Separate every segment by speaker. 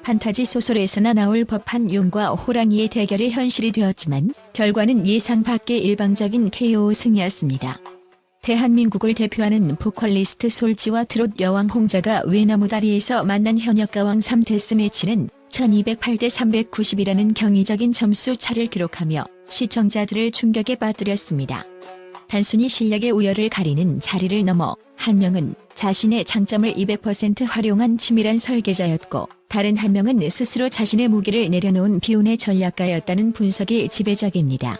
Speaker 1: 판타지 소설에서나 나올 법한 용과 호랑이의 대결이 현실이 되었지만 결과는 예상 밖의 일방적인 KO 승이었습니다. 대한민국을 대표하는 보컬리스트 솔지와 트롯 여왕 홍자가 외나무다리에서 만난 현역가왕 3데스매치는 1208대 390이라는 경이적인 점수 차를 기록하며 시청자들을 충격에 빠뜨렸습니다. 단순히 실력의 우열을 가리는 자리를 넘어 한 명은 자신의 장점을 200% 활용한 치밀한 설계자였고 다른 한 명은 스스로 자신의 무기를 내려놓은 비운의 전략가였다는 분석이 지배적입니다.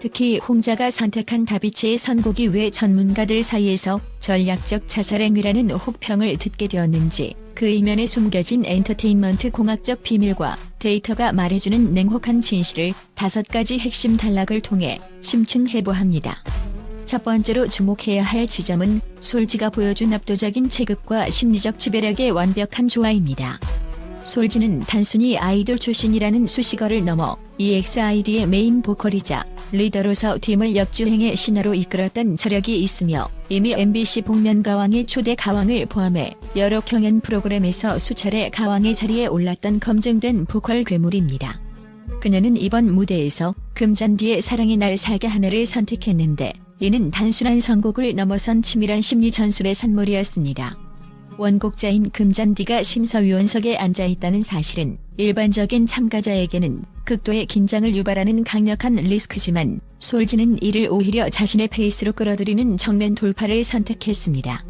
Speaker 1: 특히 홍자가 선택한 다비치의 선곡이 왜 전문가들 사이에서 전략적 자살행위라는 혹평을 듣게 되었는지 그 이면에 숨겨진 엔터테인먼트 공학적 비밀과 데이터가 말해주는 냉혹한 진실을 5가지 핵심 단락을 통해 심층해보합니다. 첫 번째로 주목해야 할 지점은 솔지가 보여준 압도적인 체급과 심리적 지배력의 완벽한 조화입니다. 솔지는 단순히 아이돌 출신이라는 수식어를 넘어 EXID의 메인 보컬이자 리더로서 팀을 역주행의 신화로 이끌었던 저력이 있으며 이미 MBC 복면가왕의 초대 가왕을 포함해 여러 경연 프로그램에서 수차례 가왕의 자리에 올랐던 검증된 보컬 괴물입니다. 그녀는 이번 무대에서 금잔디의 사랑의 날 살게 하나를 선택했는데 이는 단순한 선곡을 넘어선 치밀한 심리 전술의 산물이었습니다. 원곡자인 금잔디가 심사위원석에 앉아있다는 사실은 일반적인 참가자에게는 극도의 긴장을 유발하는 강력한 리스크지만 솔지는 이를 오히려 자신의 페이스로 끌어들이는 정면 돌파를 선택했습니다.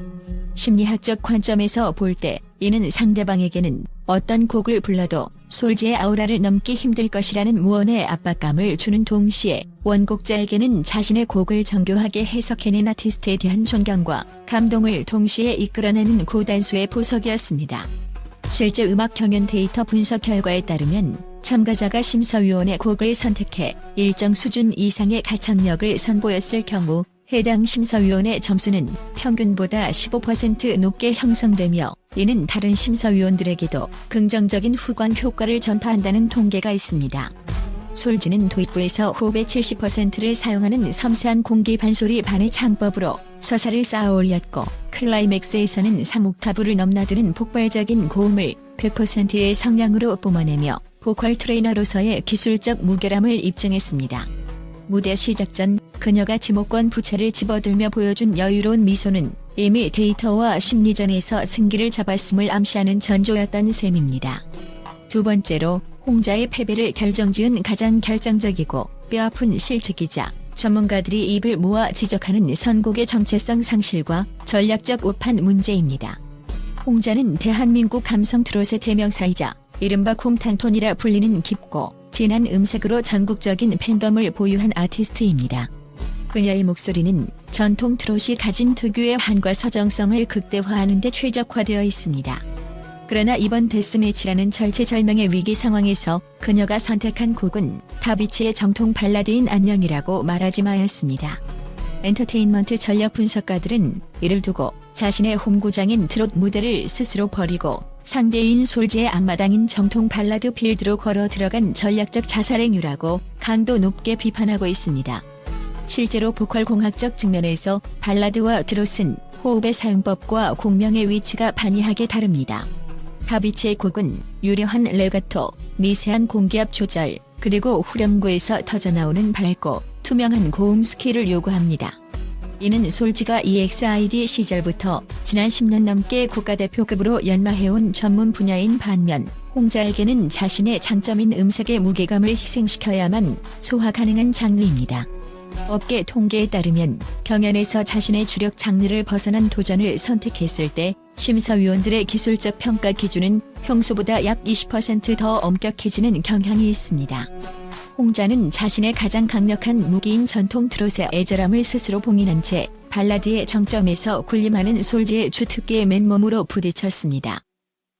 Speaker 1: 심리학적 관점에서 볼 때 이는 상대방에게는 어떤 곡을 불러도 솔지의 아우라를 넘기 힘들 것이라는 무언의 압박감을 주는 동시에 원곡자에게는 자신의 곡을 정교하게 해석해낸 아티스트에 대한 존경과 감동을 동시에 이끌어내는 고단수의 보석이었습니다. 실제 음악 경연 데이터 분석 결과에 따르면 참가자가 심사위원의 곡을 선택해 일정 수준 이상의 가창력을 선보였을 경우 해당 심사위원의 점수는 평균보다 15% 높게 형성되며 이는 다른 심사위원들에게도 긍정적인 후광 효과를 전파한다는 통계가 있습니다. 솔지는 도입부에서 호흡의 70%를 사용하는 섬세한 공기 반소리 반의 창법으로 서사를 쌓아 올렸고 클라이맥스에서는 3옥타브를 넘나드는 폭발적인 고음을 100%의 성량으로 뿜어내며 보컬 트레이너로서의 기술적 무결함을 입증했습니다. 무대 시작 전 그녀가 지목권 부채를 집어들며 보여준 여유로운 미소는 이미 데이터와 심리전에서 승기를 잡았음을 암시하는 전조였던 셈입니다. 두 번째로 홍자의 패배를 결정지은 가장 결정적이고 뼈아픈 실책이자 전문가들이 입을 모아 지적하는 선곡의 정체성 상실과 전략적 오판 문제입니다. 홍자는 대한민국 감성 트롯의 대명사이자 이른바 콩탕톤이라 불리는 깊고 진한 음색으로 전국적인 팬덤을 보유한 아티스트입니다. 그녀의 목소리는 전통 트롯이 가진 특유의 한과 서정성을 극대화하는 데 최적화되어 있습니다. 그러나 이번 데스매치라는 절체절명의 위기 상황에서 그녀가 선택한 곡은 다비치의 정통 발라드인 안녕이라고 말하지 마였습니다. 엔터테인먼트 전략 분석가들은 이를 두고 자신의 홈구장인 트롯 무대를 스스로 버리고 상대인 솔지의 앞마당인 정통 발라드 필드로 걸어 들어간 전략적 자살행위라고 강도 높게 비판하고 있습니다. 실제로 보컬 공학적 측면에서 발라드와 트롯은 호흡의 사용법과 공명의 위치가 반이하게 다릅니다. 다비치의 곡은 유려한 레가토, 미세한 공기압 조절, 그리고 후렴구에서 터져나오는 밝고 투명한 고음 스킬을 요구합니다. 이는 솔지가 EXID 시절부터 지난 10년 넘게 국가대표급으로 연마해온 전문 분야인 반면 홍자에게는 자신의 장점인 음색의 무게감을 희생시켜야만 소화 가능한 장르입니다. 업계 통계에 따르면 경연에서 자신의 주력 장르를 벗어난 도전을 선택했을 때 심사위원들의 기술적 평가 기준은 평소보다 약 20% 더 엄격해지는 경향이 있습니다. 홍자는 자신의 가장 강력한 무기인 전통 트롯의 애절함을 스스로 봉인한 채 발라드의 정점에서 군림하는 솔지의 주특기에 맨몸으로 부딪혔습니다.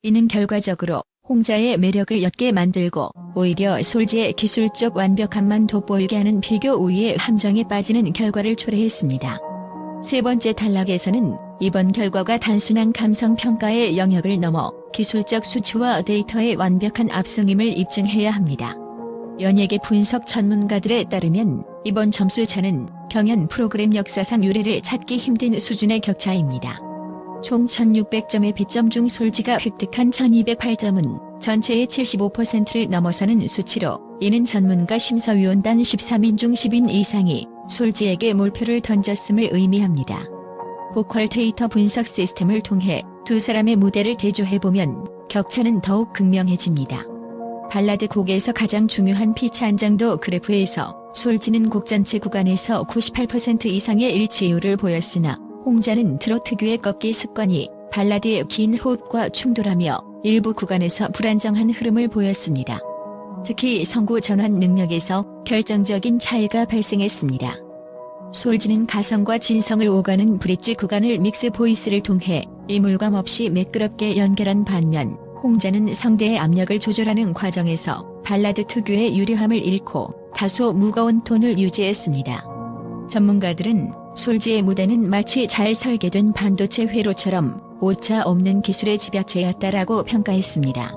Speaker 1: 이는 결과적으로 홍자의 매력을 옅게 만들고 오히려 솔지의 기술적 완벽함만 돋보이게 하는 비교 우위의 함정에 빠지는 결과를 초래했습니다. 세 번째 단락에서는 이번 결과가 단순한 감성평가의 영역을 넘어 기술적 수치와 데이터의 완벽한 압승임을 입증해야 합니다. 연예계 분석 전문가들에 따르면 이번 점수차는 경연 프로그램 역사상 유례를 찾기 힘든 수준의 격차입니다. 총 1600점의 비점 중 솔지가 획득한 1208점은 전체의 75%를 넘어서는 수치로, 이는 전문가 심사위원단 13인 중 10인 이상이 솔지에게 몰표를 던졌음을 의미합니다. 보컬 데이터 분석 시스템을 통해 두 사람의 무대를 대조해보면 격차는 더욱 극명해집니다. 발라드 곡에서 가장 중요한 피치 안정도 그래프에서 솔지는 곡 전체 구간에서 98% 이상의 일치율을 보였으나 홍자는 트롯 특유의 꺾기 습관이 발라드의 긴 호흡과 충돌하며 일부 구간에서 불안정한 흐름을 보였습니다. 특히 성구 전환 능력에서 결정적인 차이가 발생했습니다. 솔지는 가성과 진성을 오가는 브릿지 구간을 믹스 보이스를 통해 이물감 없이 매끄럽게 연결한 반면, 홍자는 성대의 압력을 조절하는 과정에서 발라드 특유의 유려함을 잃고 다소 무거운 톤을 유지했습니다. 전문가들은 솔지의 무대는 마치 잘 설계된 반도체 회로처럼 오차 없는 기술의 집약체였다라고 평가했습니다.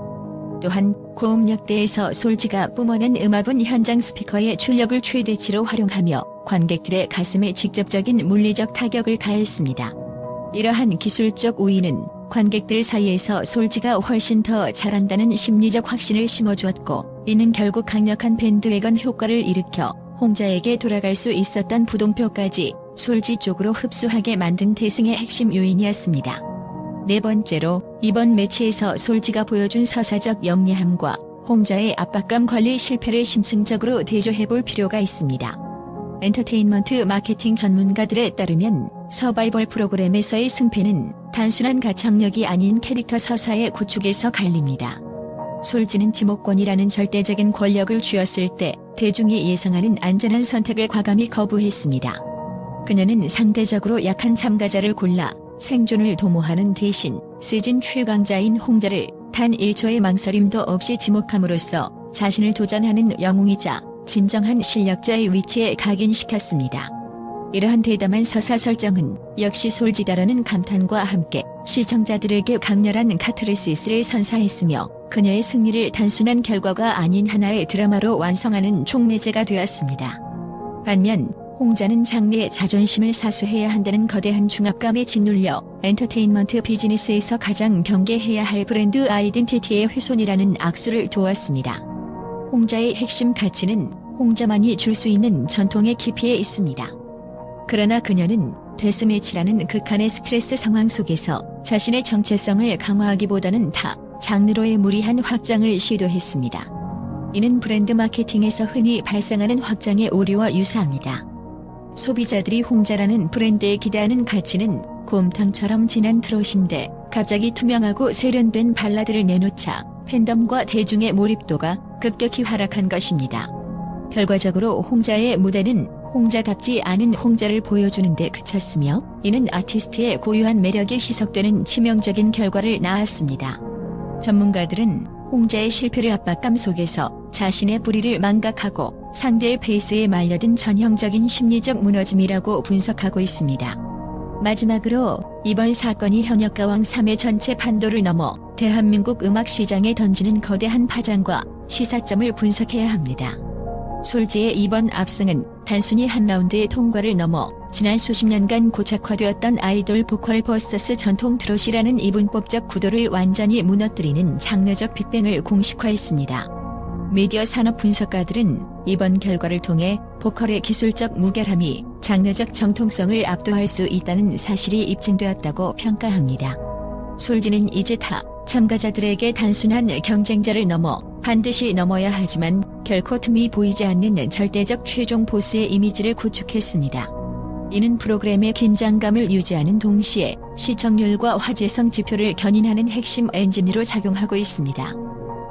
Speaker 1: 또한 고음역대에서 솔지가 뿜어낸 음압은 현장 스피커의 출력을 최대치로 활용하며 관객들의 가슴에 직접적인 물리적 타격을 가했습니다. 이러한 기술적 우위는 관객들 사이에서 솔지가 훨씬 더 잘한다는 심리적 확신을 심어주었고, 이는 결국 강력한 밴드웨건 효과를 일으켜 홍자에게 돌아갈 수 있었던 부동표까지 솔지 쪽으로 흡수하게 만든 대승의 핵심 요인이었습니다. 네 번째로, 이번 매치에서 솔지가 보여준 서사적 영리함과 홍자의 압박감 관리 실패를 심층적으로 대조해볼 필요가 있습니다. 엔터테인먼트 마케팅 전문가들에 따르면 서바이벌 프로그램에서의 승패는 단순한 가창력이 아닌 캐릭터 서사의 구축에서 갈립니다. 솔지는 지목권이라는 절대적인 권력을 쥐었을 때 대중이 예상하는 안전한 선택을 과감히 거부했습니다. 그녀는 상대적으로 약한 참가자를 골라 생존을 도모하는 대신 시즌 최강자인 홍자를 단 1초의 망설임도 없이 지목함으로써 자신을 도전하는 영웅이자 진정한 실력자의 위치에 각인시켰습니다. 이러한 대담한 서사 설정은 역시 솔지다라는 감탄과 함께 시청자들에게 강렬한 카타르시스를 선사했으며, 그녀의 승리를 단순한 결과가 아닌 하나의 드라마로 완성하는 촉매제가 되었습니다. 반면 홍자는 장르의 자존심을 사수해야 한다는 거대한 중압감에 짓눌려 엔터테인먼트 비즈니스에서 가장 경계해야 할 브랜드 아이덴티티의 훼손이라는 악수를 두었습니다. 홍자의 핵심 가치는 홍자만이 줄 수 있는 전통의 깊이에 있습니다. 그러나 그녀는 데스매치라는 극한의 스트레스 상황 속에서 자신의 정체성을 강화하기보다는 타 장르로의 무리한 확장을 시도했습니다. 이는 브랜드 마케팅에서 흔히 발생하는 확장의 오류와 유사합니다. 소비자들이 홍자라는 브랜드에 기대하는 가치는 곰탕처럼 진한 트롯인데 갑자기 투명하고 세련된 발라드를 내놓자 팬덤과 대중의 몰입도가 급격히 하락한 것입니다. 결과적으로 홍자의 무대는 홍자답지 않은 홍자를 보여주는 데 그쳤으며, 이는 아티스트의 고유한 매력이 희석되는 치명적인 결과를 낳았습니다. 전문가들은 홍자의 실패를 압박감 속에서 자신의 뿌리를 망각하고 상대의 페이스에 말려든 전형적인 심리적 무너짐이라고 분석하고 있습니다. 마지막으로 이번 사건이 현역가왕 3의 전체 판도를 넘어 대한민국 음악 시장에 던지는 거대한 파장과 시사점을 분석해야 합니다. 솔지의 이번 압승은 단순히 한 라운드의 통과를 넘어 지난 수십 년간 고착화되었던 아이돌 보컬 vs 전통 트롯이라는 이분법적 구도를 완전히 무너뜨리는 장르적 빅뱅을 공식화했습니다. 미디어 산업 분석가들은 이번 결과를 통해 보컬의 기술적 무결함이 장르적 정통성을 압도할 수 있다는 사실이 입증되었다고 평가합니다. 솔지는 이제 타 참가자들에게 단순한 경쟁자를 넘어 반드시 넘어야 하지만 결코 틈이 보이지 않는 절대적 최종 보스의 이미지를 구축했습니다. 이는 프로그램의 긴장감을 유지하는 동시에 시청률과 화제성 지표를 견인하는 핵심 엔진으로 작용하고 있습니다.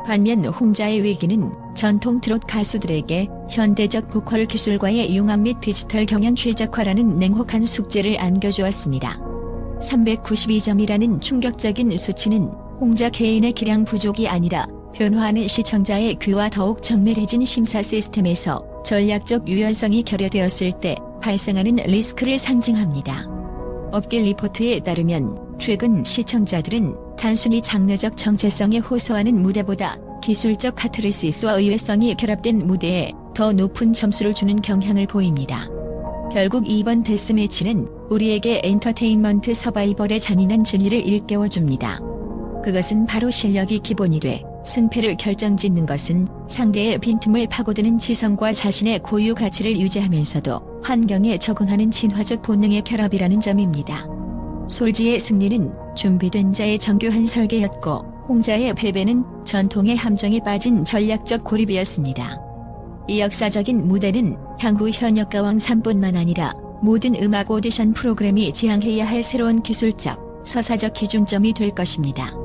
Speaker 1: 반면 홍자의 위기는 전통 트롯 가수들에게 현대적 보컬 기술과의 융합 및 디지털 경연 최적화라는 냉혹한 숙제를 안겨주었습니다. 392점이라는 충격적인 수치는 홍자 개인의 기량 부족이 아니라 변화하는 시청자의 귀와 더욱 정밀해진 심사 시스템에서 전략적 유연성이 결여되었을 때 발생하는 리스크를 상징합니다. 업계 리포트에 따르면 최근 시청자들은 단순히 장르적 정체성에 호소하는 무대보다 기술적 카타르시스와 의외성이 결합된 무대에 더 높은 점수를 주는 경향을 보입니다. 결국 이번 데스매치는 우리에게 엔터테인먼트 서바이벌의 잔인한 진리를 일깨워줍니다. 그것은 바로 실력이 기본이 돼 승패를 결정짓는 것은 상대의 빈틈을 파고드는 지성과 자신의 고유 가치를 유지하면서도 환경에 적응하는 진화적 본능의 결합이라는 점입니다. 솔지의 승리는 준비된 자의 정교한 설계였고 홍자의 패배는 전통의 함정에 빠진 전략적 고립이었습니다. 이 역사적인 무대는 향후 현역가왕 3뿐만 아니라 모든 음악 오디션 프로그램이 지향해야 할 새로운 기술적, 서사적 기준점이 될 것입니다.